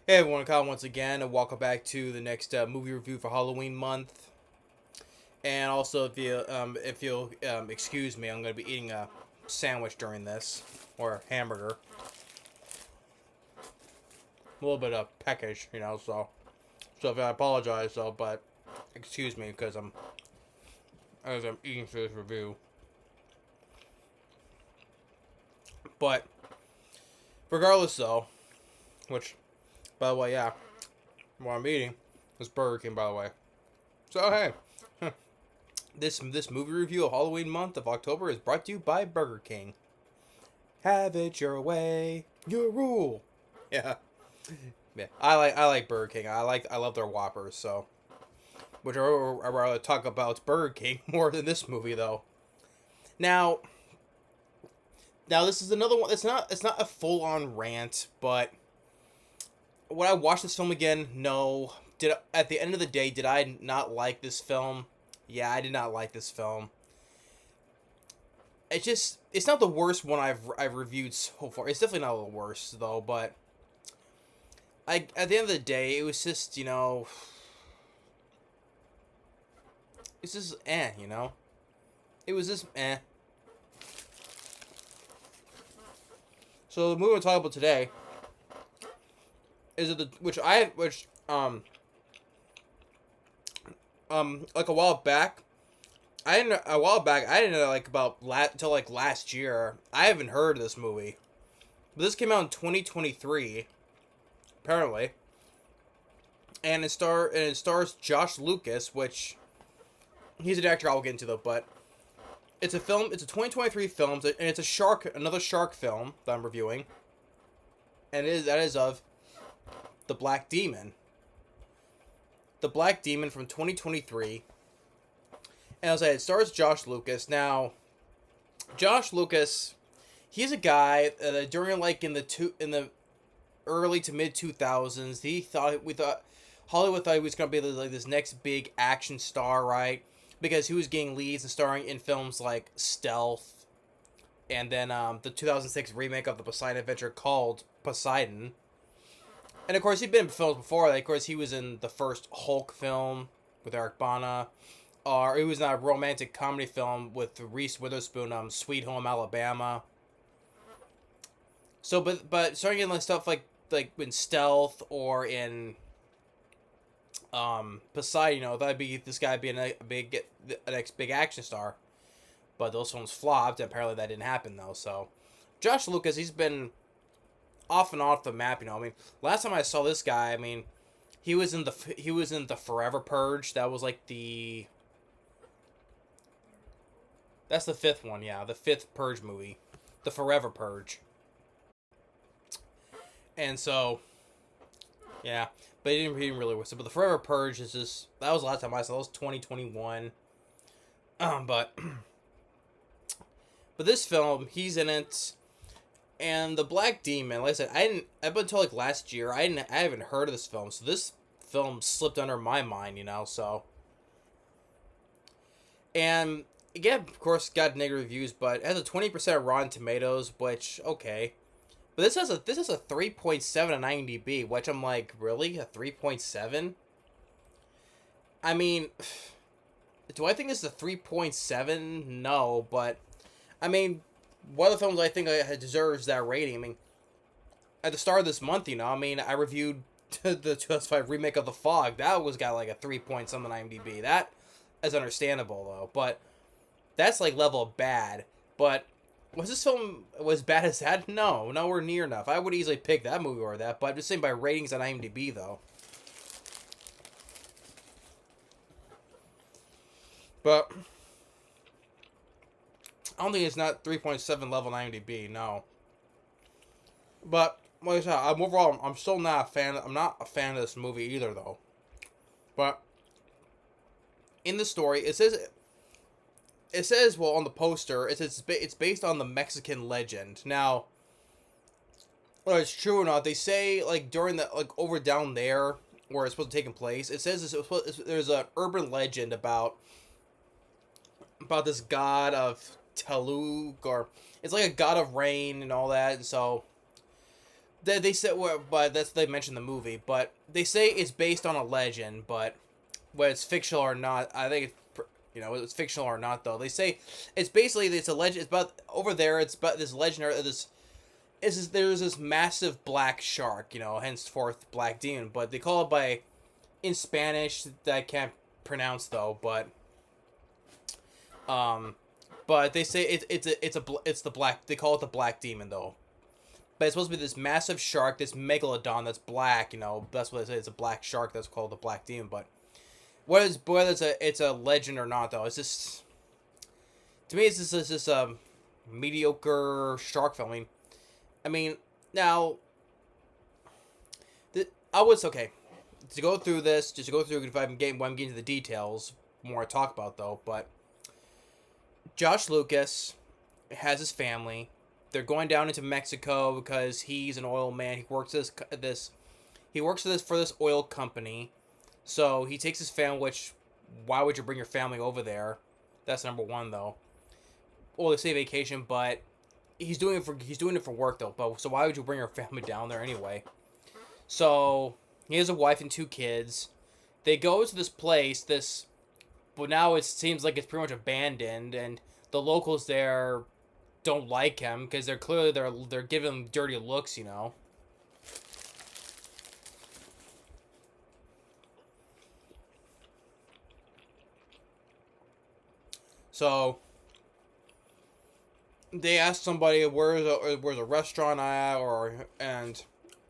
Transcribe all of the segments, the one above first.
Hey everyone, Kyle once again, and welcome back to the next movie review for Halloween month. And also, if you'll excuse me, I'm going to be eating a sandwich during this, or a hamburger. A little bit of peckish, so if I apologize, but excuse me because I'm eating for this review. But regardless, though, which by the way, yeah, what I'm eating is Burger King, by the way. So hey. This movie review of Halloween month of October is brought to you by Burger King. Have it your way, your rule. Yeah, yeah. I like Burger King. I love their Whoppers. So, which I rather talk about Burger King more than this movie though. Now, now this is another one. It's not a full on rant, but when I watched this film again, no. At the end of the day, did I not like this film? Yeah, I did not like this film. It's not the worst one I've reviewed so far. It's definitely not the worst though, but at the end of the day, it was just, it's just It was just eh. So the movie we're talking about today is it the which like a while back I didn't know like until like last year. I haven't heard of this movie. But this came out in 2023 apparently. And it stars Josh Lucas, which he's an actor I'll get into though, but it's a film. It's a 2023 film, and it's another shark film that I'm reviewing, and that is of the Black Demon. The Black Demon from 2023, and as I said, it stars Josh Lucas. Now, Josh Lucas, he's a guy during like in the early to mid 2000s, we thought Hollywood thought he was gonna be like this next big action star, right? Because he was getting leads and starring in films like Stealth, and then the 2006 remake of the Poseidon Adventure called Poseidon. And of course, he'd been in films before. Like, of course, he was in the first Hulk film with Eric Bana. Or he was in a romantic comedy film with Reese Witherspoon, Sweet Home Alabama. So, but starting in like stuff like in Stealth or in Poseidon, that'd be this guy being a next big action star. But those films flopped, and apparently that didn't happen though. So, Josh Lucas, he's been off and off the map. I mean, last time I saw this guy, I mean, he was in the Forever Purge. That was like that's the fifth one, yeah, the fifth Purge movie, the Forever Purge. And so, yeah, but he didn't really. But the Forever Purge is just that was the last time I saw. It was 2021. But but this film, he's in it, and the Black Demon. Like I said, I didn't. Up until like last year, I haven't heard of this film. So this film slipped under my mind, So, and again, of course, got negative reviews, but it has a 20% Rotten Tomatoes, which okay. But this has a 3.7 on IMDb, which I'm like, really? A 3.7? I mean, do I think this is a 3.7? No, but I mean, one of the films I think deserves that rating. I mean, at the start of this month, I mean, I reviewed the 2005 remake of The Fog. That was got like a 3 point something on IMDb. That is understandable though, but that's like level of bad. But was this film as bad as that? No, nowhere near enough. I would easily pick that movie or that, but I'm just saying by ratings on IMDb though. But I don't think it's not 3.7 level on IMDb. No. But like I said, I'm still not a fan. I'm not a fan of this movie either though. But in the story, it says well on the poster it's based on the Mexican legend. Now, whether it's true or not, they say like during the like over down there where it's supposed to take place, it says there's an urban legend about this god of Talug, or it's like a god of rain and all that. And so They said, well, but that's they mentioned the movie, but they say it's based on a legend, but whether it's fictional or not, I think it's fictional or not though. They say it's basically it's a legend. It's about over there. It's about this legend or this. There's this massive black shark, henceforth black demon, but they call it by in Spanish that I can't pronounce though, um, but they say it's the black. They call it the black demon though. But it's supposed to be this massive shark, this megalodon that's black. That's what they say. It's a black shark that's called the black demon. But whether it's a legend or not though, it's just to me it's just mediocre shark film. I mean now I was okay to go through this. Just to go through if I'm getting into the details more to talk about though, but Josh Lucas has his family. They're going down into Mexico because he's an oil man. He works he works for this oil company. So he takes his family, which why would you bring your family over there? That's number one though. Well, they say vacation, but he's doing it for work though. But so why would you bring your family down there anyway? So he has a wife and 2 kids. They go to this place, but now it seems like it's pretty much abandoned, and the locals there don't like him because they're giving him dirty looks. So they ask somebody where's a restaurant at, and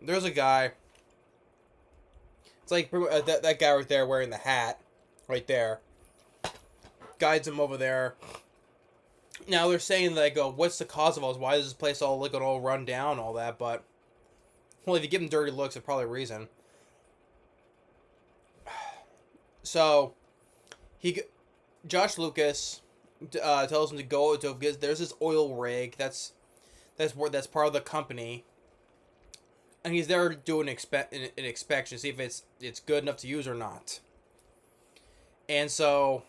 there's a guy. It's like that guy right there wearing the hat, right there, guides him over there. Now they're saying that what's the cause of all this? Why is this place all run down, all that? But well, if you give him dirty looks, there's probably a reason. So Josh Lucas tells him to go to get. There's this oil rig that's part of the company, and he's there to do an inspection, see if it's good enough to use or not. And so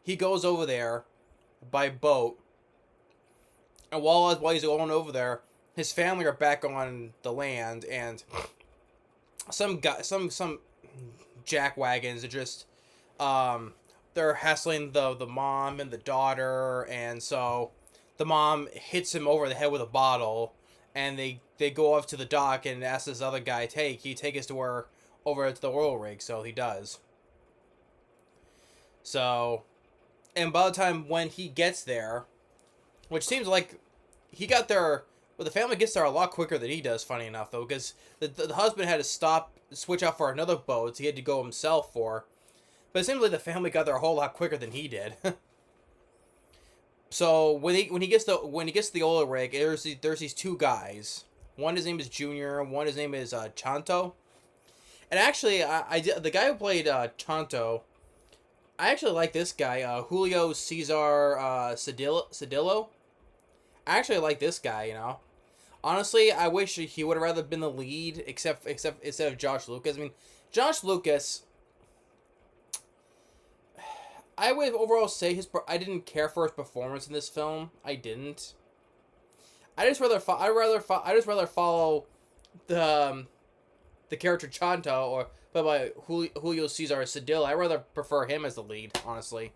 he goes over there by boat, and while he's going over there, his family are back on the land, and some jackwagons are just they're hassling the mom and the daughter, and so the mom hits him over the head with a bottle, and they go off to the dock and ask this other guy, hey, can you take us over to the oil rig? So he does. So, and by the time when he gets there, which seems like he got there, well, the family gets there a lot quicker than he does, funny enough, though, because the husband had to switch out for another boat, so he had to go himself for. But it seems like the family got there a whole lot quicker than he did. So when he gets to the oil rig, there's these 2 guys. One, his name is Junior. One, his name is Chanto. And actually, the guy who played Chanto, I actually like this guy, Julio Cesar Cedillo. I actually like this guy. Honestly, I wish he would have rather been the lead, except instead of Josh Lucas. I mean, Josh Lucas, I would overall say I didn't care for his performance in this film. I didn't. I just rather follow the character Chanto but by Julio Cesar Cedillo. I rather prefer him as the lead, honestly.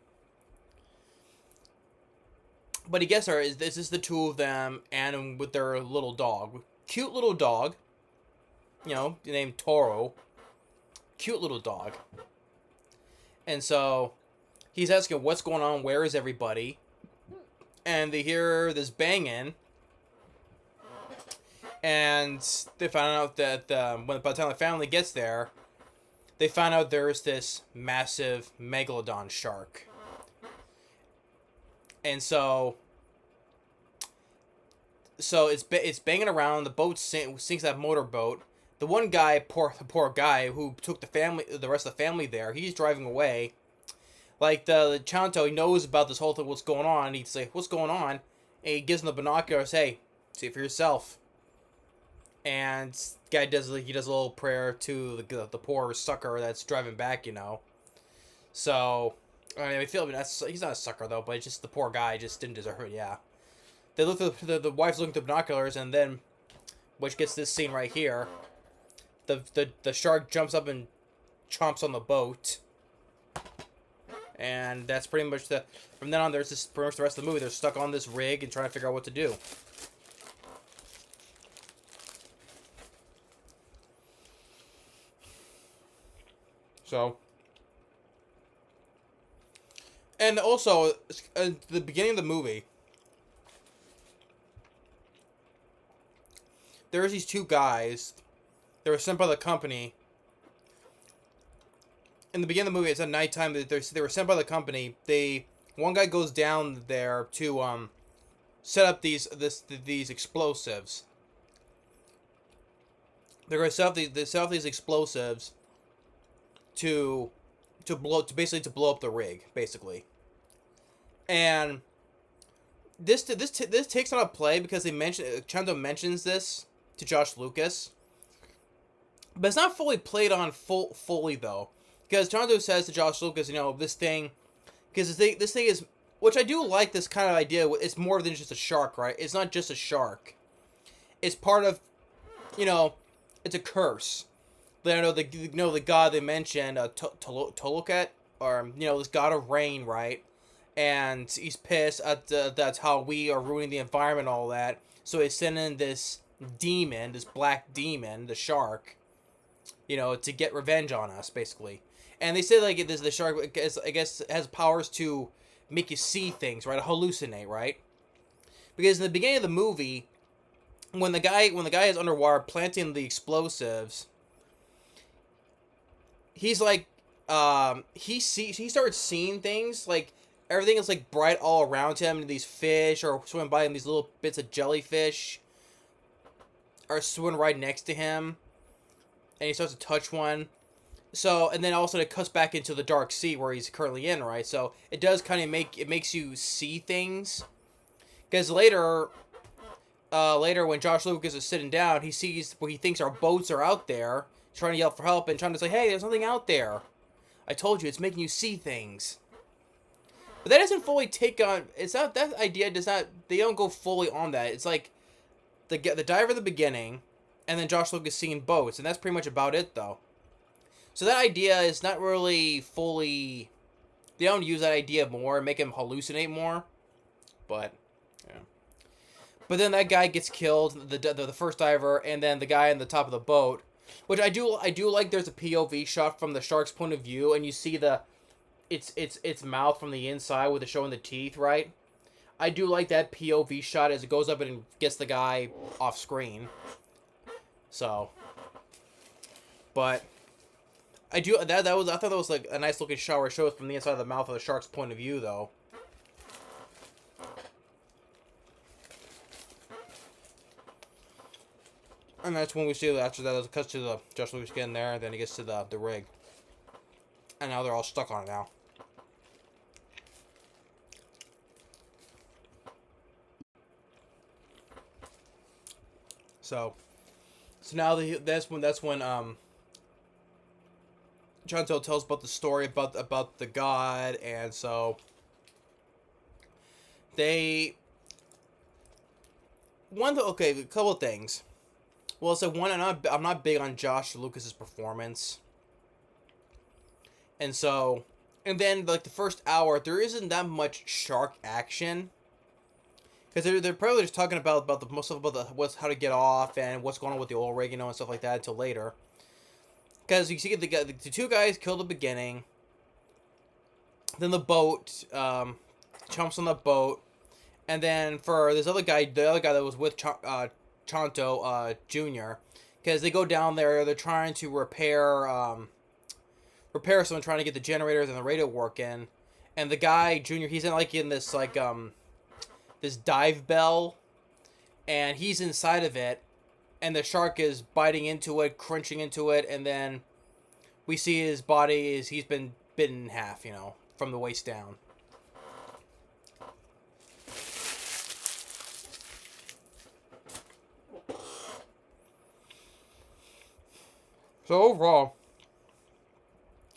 But he gets her. This is the 2 of them, and with their little dog, cute little dog. Named Toro. Cute little dog. And so he's asking what's going on, where is everybody? And they hear this banging. And they found out that by the time the family gets there, they find out there's this massive megalodon shark. And so it's banging around. The boat sinks that motorboat. The one guy, the poor guy who took the rest of the family there, he's driving away. Like the Chanto, he knows about this whole thing, what's going on. He'd say, "What's going on?" And he gives him the binoculars. Hey, see it for yourself. And the guy does a little prayer to the poor sucker that's driving back. So I feel he's not a sucker though, but it's just the poor guy just didn't deserve it. Yeah. The wife's looking at the binoculars, and then which gets this scene right here. The shark jumps up and chomps on the boat. And that's pretty much the... From then on, there's this... Pretty much the rest of the movie, they're stuck on this rig and trying to figure out what to do. So... And also, at the beginning of the movie, there was these two guys that were sent by the company. In the beginning of the movie, it's at nighttime. They were sent by the company. One guy goes down there to set up these explosives. They're going to set up these explosives to blow up the rig, basically. And this takes on a play because Chanto mentions this to Josh Lucas, but it's not fully played on fully though, because Chanto says to Josh Lucas, this thing, because this thing is, which I do like this kind of idea. It's more than just a shark, right? It's not just a shark. It's part of, it's a curse. The god they mentioned, Tolukat, or this god of rain, right? And he's pissed at that's how we are ruining the environment, and all that. So he's sending this demon, this black demon, the shark, to get revenge on us, basically. And they say the shark, I guess, has powers to make you see things, right? Hallucinate, right? Because in the beginning of the movie, when the guy is underwater planting the explosives, he's like, he starts seeing things, like everything is like bright all around him, and these fish are swimming by him, these little bits of jellyfish are swimming right next to him, and he starts to touch one. So, and then also it cuts back into the dark sea where he's currently in, right? So it does kind of makes you see things, because later when Josh Lucas is sitting down, he sees what he thinks our boats are out there, trying to yell for help and trying to say, hey, there's something out there. I told you, it's making you see things. But that doesn't fully take on, it's not, that idea does not, they don't go fully on that. It's like the diver at the beginning, and then Josh Lucas seeing boats, and that's pretty much about it, though. So that idea is not really fully, they don't use that idea more, make him hallucinate more, but, yeah. But then that guy gets killed, the first diver, and then the guy on the top of the boat, which I do like. There's a POV shot from the shark's point of view, and you see its mouth from the inside with it showing the teeth, right? I do like that POV shot as it goes up and gets the guy off screen. So, but I thought that was like a nice looking shot where it shows from the inside of the mouth of the shark's point of view, though. And that's when we see after that it cuts to the Josh Lucas getting there, and then he gets to the rig. And now they're all stuck on it now. So now that's when Chanto tells about the story about the god, and so a couple of things. Well, so one, I'm not big on Josh Lucas's performance, and then like the first hour, there isn't that much shark action, because they're probably just talking about the most stuff about how to get off and what's going on with the oil rig, and stuff like that until later. Because you see the two guys killed at the beginning, then the boat chomps on the boat, and then for this other guy, the other guy that was with Chanto Jr., because they go down there, they're trying to repair someone, trying to get the generators and the radio working, and the guy Jr., he's in this this dive bell, and he's inside of it, and the shark is biting into it, crunching into it, and then we see his body he's been bitten in half, from the waist down. So overall,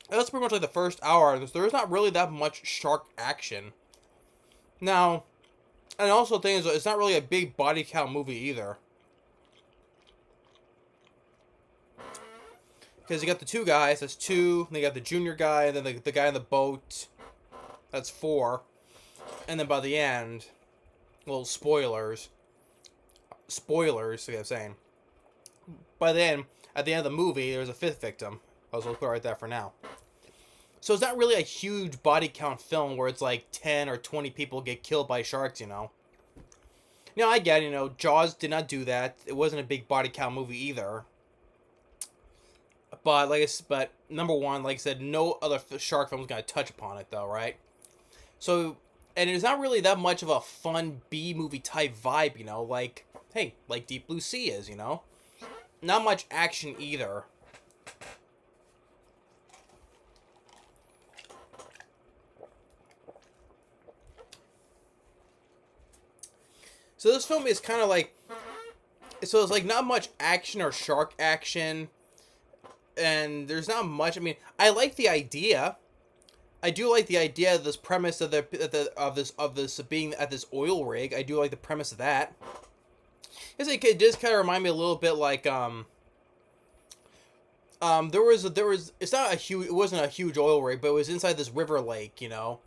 that's pretty much like the first hour. There's not really that much shark action. Now, and also the thing is, it's not really a big body count movie either. because you got the two guys. That's two. And they got the junior guy, and then the guy in the boat. That's four. And then by the end, well, spoilers. Spoilers, like I'm saying. By then, at the end of the movie, there's a fifth victim. I'll put it right there for now. So it's not really a huge body count film where it's like 10 or 20 people get killed by sharks, you know. You know, I get it, you know, Jaws did not do that. It wasn't a big body count movie either. But but number one, like I said, no other shark film is gonna touch upon it though, right? So, and it's not really that much of a fun B movie type vibe, you know, like hey, like Deep Blue Sea is, you know. Not much action either. So this film is kind of like, so it's like not much action or shark action, and there's not much. I mean, I like the idea. I do like the idea of this premise of this being at this oil rig. I do like the premise of that. It does kind of remind me a little bit like there was it's not a huge, it wasn't a huge oil rig, but it was inside this river lake, you know,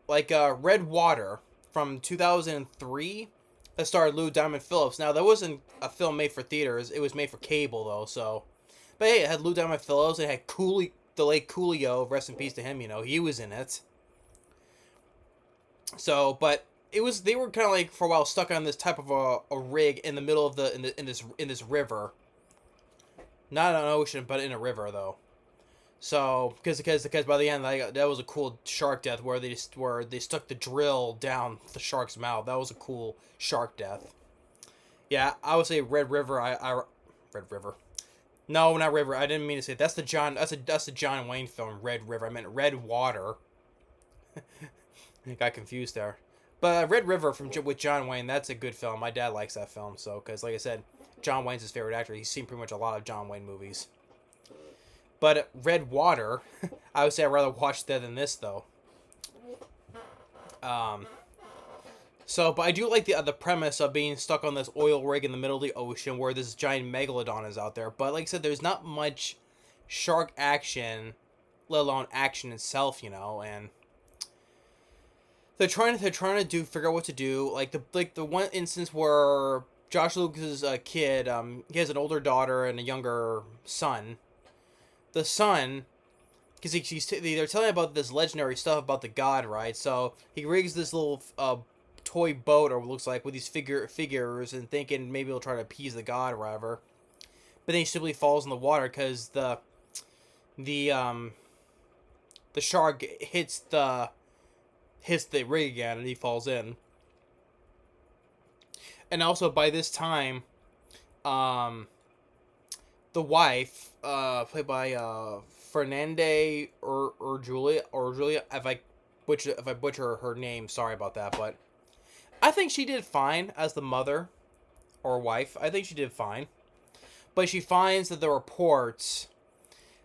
like Red Water from 2003. That starred Lou Diamond Phillips. Now that wasn't a film made for theaters; it was made for cable though. So, but hey, it had Lou Diamond Phillips. It had the late Julio. Rest in peace to him. You know, he was in it. So, but they were kind of like for a while stuck on this type of a rig in the middle of in this river. Not an ocean, but in a river though. So, because by the end, that was a cool shark death where they stuck the drill down the shark's mouth. That was a cool shark death. Yeah, I would say Red River. Red River. No, not River. I didn't mean to say that's the John. That's the John Wayne film, Red River. I meant Red Water. Got confused there. But Red River with John Wayne, that's a good film. My dad likes that film, so because like I said, John Wayne's his favorite actor. He's seen pretty much a lot of John Wayne movies. But Red Water, I would say I'd rather watch that than this, though. But I do like the premise of being stuck on this oil rig in the middle of the ocean where this giant megalodon is out there. But like I said, there's not much shark action, let alone action itself, you know. And they're trying to figure out what to do. Like the one instance where Josh Lucas' kid, he has an older daughter and a younger son. The son, because they're telling about this legendary stuff about the god, right? So he rigs this little toy boat, or what looks like, with these figures, and thinking maybe he'll try to appease the god or whatever. But then he simply falls in the water because the shark hits the rig again, and he falls in. And also by this time, the wife, played by Fernanda or Julia, if I butcher her name, sorry about that, but I think she did fine as the mother or wife. I think she did fine, but she finds that the reports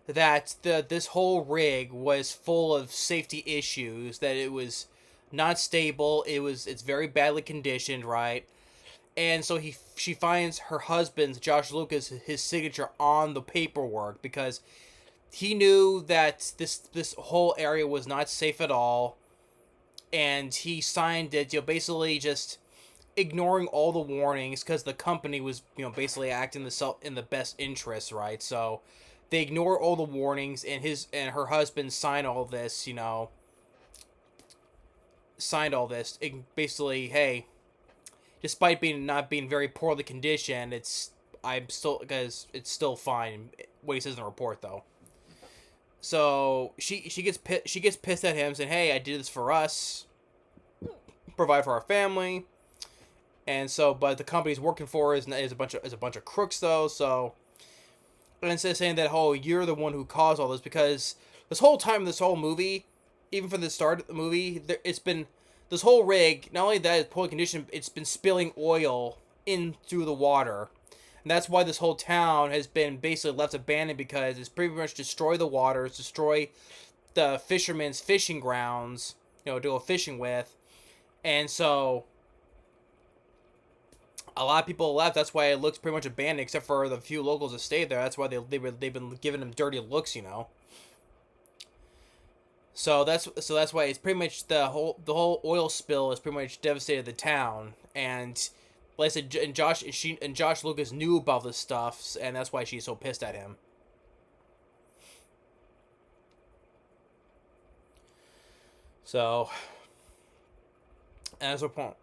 that this whole rig was full of safety issues, that it was not stable, it's very badly conditioned, right? And so she finds her husband's, Josh Lucas, his signature on the paperwork because he knew that this whole area was not safe at all, and he signed it, you know, basically just ignoring all the warnings because the company was, you know, basically acting in the best interest, right? So they ignore all the warnings, and her husband signed all this, you know, basically, hey, despite not being very poorly conditioned, it's still fine. What he says in the report, though. So she gets pissed at him, saying, "Hey, I did this for us, provide for our family," and so, but the company's working for her is a bunch of crooks, though. So, and instead of saying that, "Oh, you're the one who caused all this," because this whole time, this whole movie, even from the start of the movie, it's been. This whole rig, not only that it's poorly conditioned, it's been spilling oil in through the water. And that's why this whole town has been basically left abandoned, because it's pretty much destroy the waters, destroy the fishermen's fishing grounds, you know, to go fishing with. And so, A lot of people left. That's why it looks pretty much abandoned, except for the few locals that stayed there. That's why they've been giving them dirty looks, you know. So that's why it's pretty much the whole oil spill has pretty much devastated the town. And like I said, and Josh Lucas knew about this stuff, and that's why she's so pissed at him. So, and that's the point.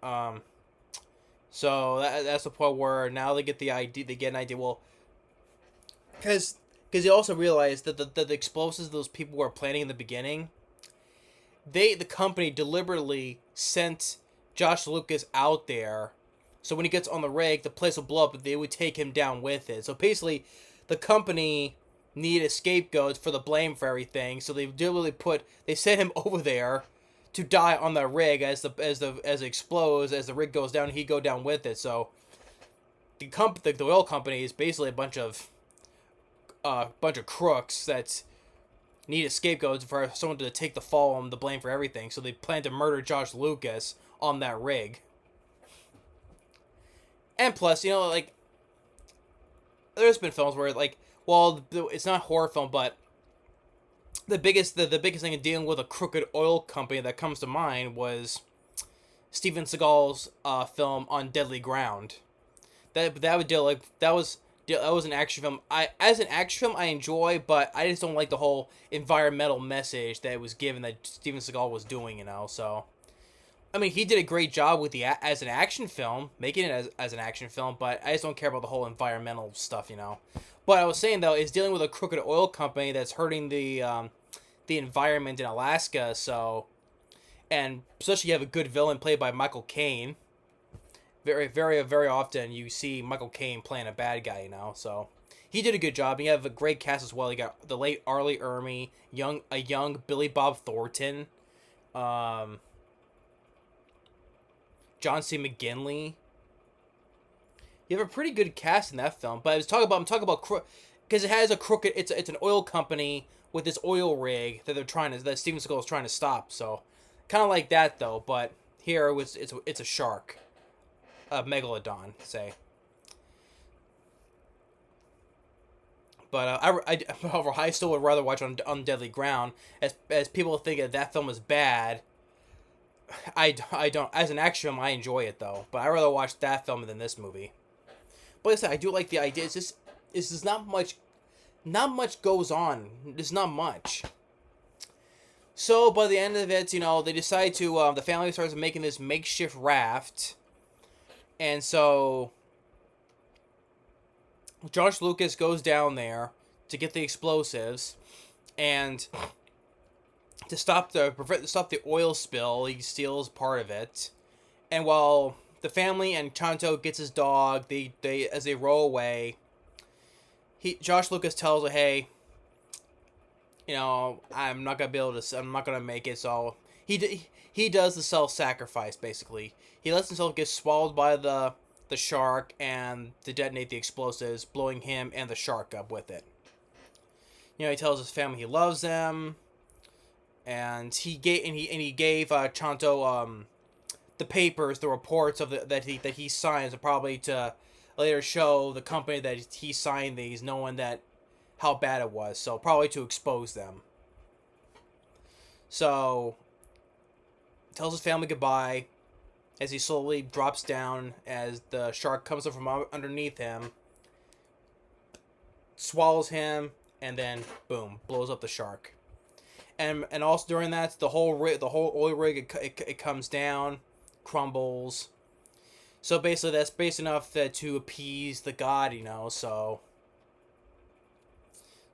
So that's the point where now they get the idea. They get an idea. Well, because they also realized that the explosives those people were planning in the beginning, the company deliberately sent Josh Lucas out there, so when he gets on the rig, the place will blow up, but they would take him down with it. So basically, the company needed a scapegoat for the blame for everything, so they deliberately they sent him over there to die on the rig as it explodes, as the rig goes down, he'd go down with it. So the oil company is basically a bunch of crooks that need a scapegoat for someone to take the fall and the blame for everything. So they plan to murder Josh Lucas on that rig. And plus, you know, like, there's been films where, like, well, it's not a horror film, but the biggest thing in dealing with a crooked oil company that comes to mind was Steven Seagal's film On Deadly Ground. That would deal like that was an action film. As an action film I enjoy, but I just don't like the whole environmental message that was given that Steven Seagal was doing. You know, so I mean, he did a great job with as an action film, making it as an action film, but I just don't care about the whole environmental stuff. You know, what I was saying though is dealing with a crooked oil company that's hurting the environment in Alaska. So, and especially you have a good villain played by Michael Caine. Very, very, very often you see Michael Caine playing a bad guy, you know. So he did a good job. You have a great cast as well. You got the late Arlie Ermy, a young Billy Bob Thornton, John C. McGinley. You have a pretty good cast in that film. But I'm talking about because it has a crooked. It's an oil company with this oil rig that Steven Seagal is trying to stop. So kind of like that though. But here it's a shark. A megalodon, say. But however, I still would rather watch on Deadly Ground. As people think that film is bad, I don't. As an action film, I enjoy it though. But I rather watch that film than this movie. But like I said, I do like the idea. It's just not much goes on. There's not much. So by the end of it, you know, they decide to the family starts making this makeshift raft. And so Josh Lucas goes down there to get the explosives, and to stop the oil spill, he steals part of it. And while the family and Chanto gets his dog, they as they row away, Josh Lucas tells her, "Hey, you know, I'm not gonna make it." So he does the self-sacrifice, basically. He lets himself get swallowed by the shark and to detonate the explosives, blowing him and the shark up with it. You know, he tells his family he loves them, and he gave Chanto the papers, the reports that he signs, probably to later show the company that he signed these, knowing that how bad it was. So probably to expose them. So tells his family goodbye as he slowly drops down as the shark comes up from underneath him, swallows him, and then boom, blows up the shark. And also during that, the whole oil rig it comes down, crumbles. So basically, that's base enough to appease the god, you know. So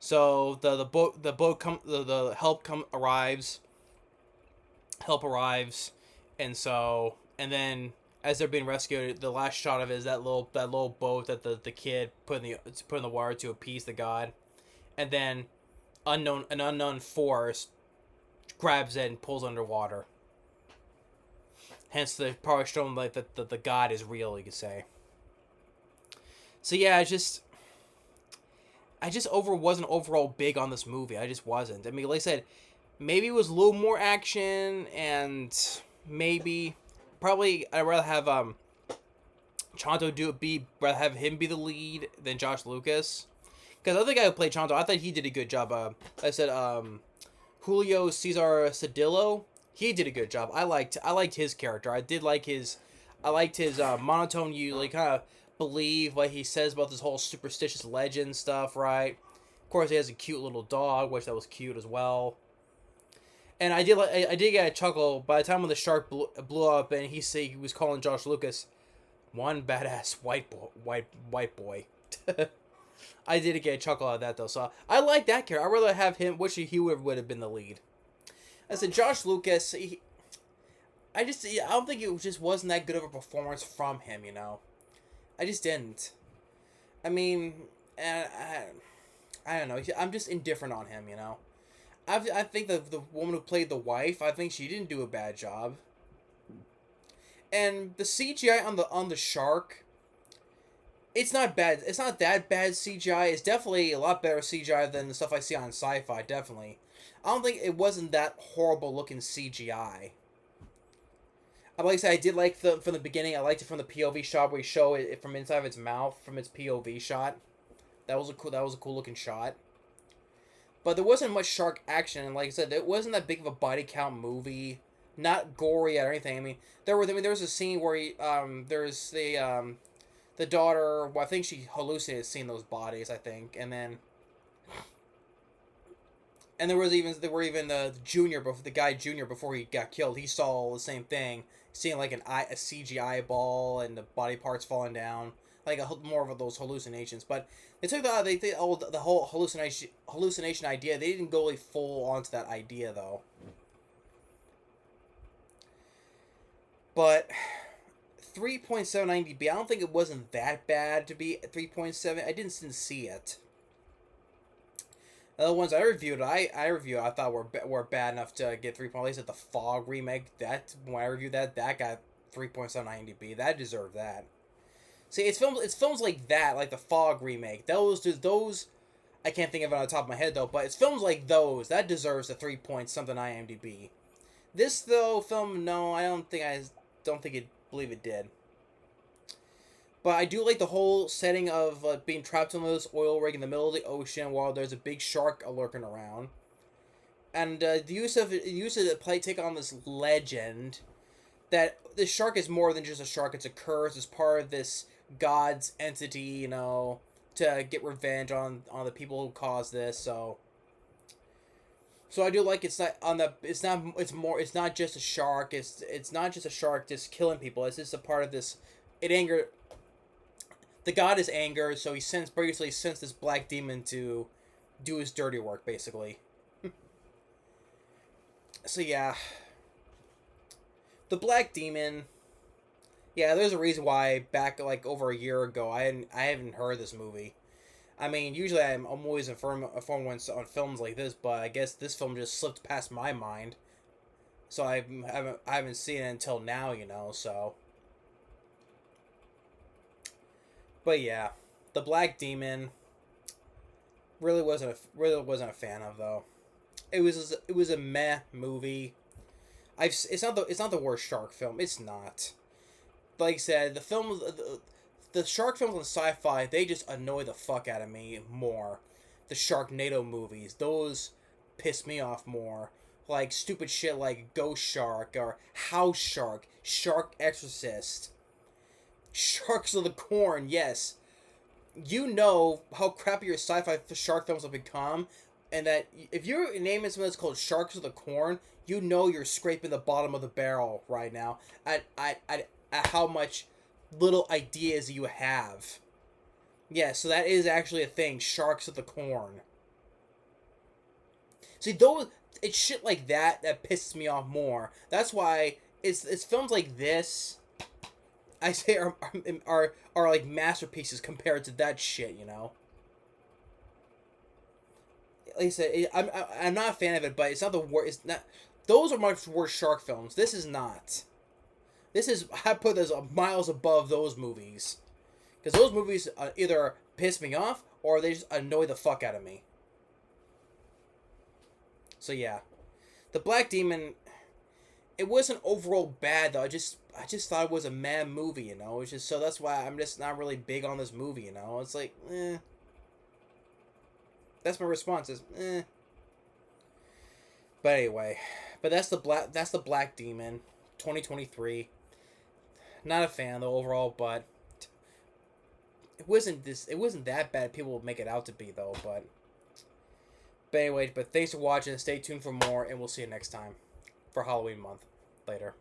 the help arrives. Help arrives, and then as they're being rescued, the last shot of it is that little boat that the kid put in the water to appease the god, and then an unknown force grabs it and pulls underwater. Hence, they've probably shown like that the god is real, you could say. So yeah, I just wasn't overall big on this movie. I just wasn't. I mean, like I said, maybe it was a little more action, and maybe probably I'd rather have Chanto rather have him be the lead than Josh Lucas. Because the other guy who played Chanto, I thought he did a good job. I said Julio Cesar Cedillo. He did a good job. I liked his character. I liked his monotone. You like kind of believe what he says about this whole superstitious legend stuff, right? Of course, he has a cute little dog, which that was cute as well. And I did get a chuckle by the time when the shark blew up and he was calling Josh Lucas one badass white boy. I did get a chuckle out of that though, so I like that character. I'd rather have him. Wish he would have been the lead. I said Josh Lucas. I don't think it just wasn't that good of a performance from him. I just didn't. I mean, I don't know. I'm just indifferent on him. I think the woman who played the wife, I think she didn't do a bad job. And the CGI on the shark, it's not bad. It's not that bad CGI. It's definitely a lot better CGI than the stuff I see on sci-fi, definitely. I don't think it wasn't that horrible looking CGI. Like I said, I did like from the beginning. I liked it from the POV shot where you show it from inside of its mouth, from its POV shot. That was a cool looking shot. But there wasn't much shark action, and like I said, it wasn't that big of a body count movie. Not gory or anything. I mean, there was a scene where there's the daughter. Well, I think she hallucinated seeing those bodies. I think, and there were even the guy junior before he got killed. He saw the same thing, seeing like a CG eyeball and the body parts falling down, like more of those hallucinations. But they took the whole hallucination idea. They didn't go really full onto that idea though. But 3.79 dB, I don't think it wasn't that bad to be 3.7. I didn't see it. The other ones I reviewed, I thought were bad enough to get 3. At least at the Fog remake, when I reviewed that got 3.79 dB. That deserved that. See, it's films like that, like the Fog remake. Those I can't think of it on the top of my head though, but it's films like those that deserves a 3 point something IMDb. This though film, no, I don't think believe it did. But I do like the whole setting of being trapped on this oil rig in the middle of the ocean while there's a big shark lurking around, and the use of the take on this legend that this shark is more than just a shark; it's a curse. It's part of this god's entity, to get revenge on the people who caused this. So I do like it's not just a shark. It's not just a shark just killing people. It's just a part of this. The god is angered, so he sends this black demon to do his dirty work, basically. So yeah, the black demon. Yeah, there's a reason why back like over a year ago I haven't heard this movie. I mean, usually I'm always informed on films like this, but I guess this film just slipped past my mind, so I haven't seen it until now, So, but yeah, the Black Demon really wasn't a fan of though. It was a meh movie. It's not the worst shark film. It's not. Like I said, the shark films on sci-fi, they just annoy the fuck out of me more. The Sharknado movies, those piss me off more. Like stupid shit like Ghost Shark or House Shark, Shark Exorcist, Sharks of the Corn, yes. You know how crappy your sci-fi shark films have become, and that if you're naming something that's called Sharks of the Corn, you know you're scraping the bottom of the barrel right now at how much little ideas you have. Yeah, so that is actually a thing. Sharks of the Corn. See, it's shit like that pisses me off more. That's why it's films like this, I say, are like masterpieces compared to that shit. Like I said, I'm not a fan of it, but it's not the worst. It's not. Those are much worse shark films. This is not. I put this miles above those movies. Because those movies either piss me off or they just annoy the fuck out of me. So yeah. The Black Demon, it wasn't overall bad though. I just thought it was a mad movie, you know. It's just so that's why I'm just not really big on this movie, you know. It's like, eh. That's my response is, eh. But anyway, but that's the Black Demon, 2023. Not a fan though overall, but it wasn't that bad. People would make it out to be though, but anyway, but thanks for watching. Stay tuned for more, and we'll see you next time for Halloween month. Later.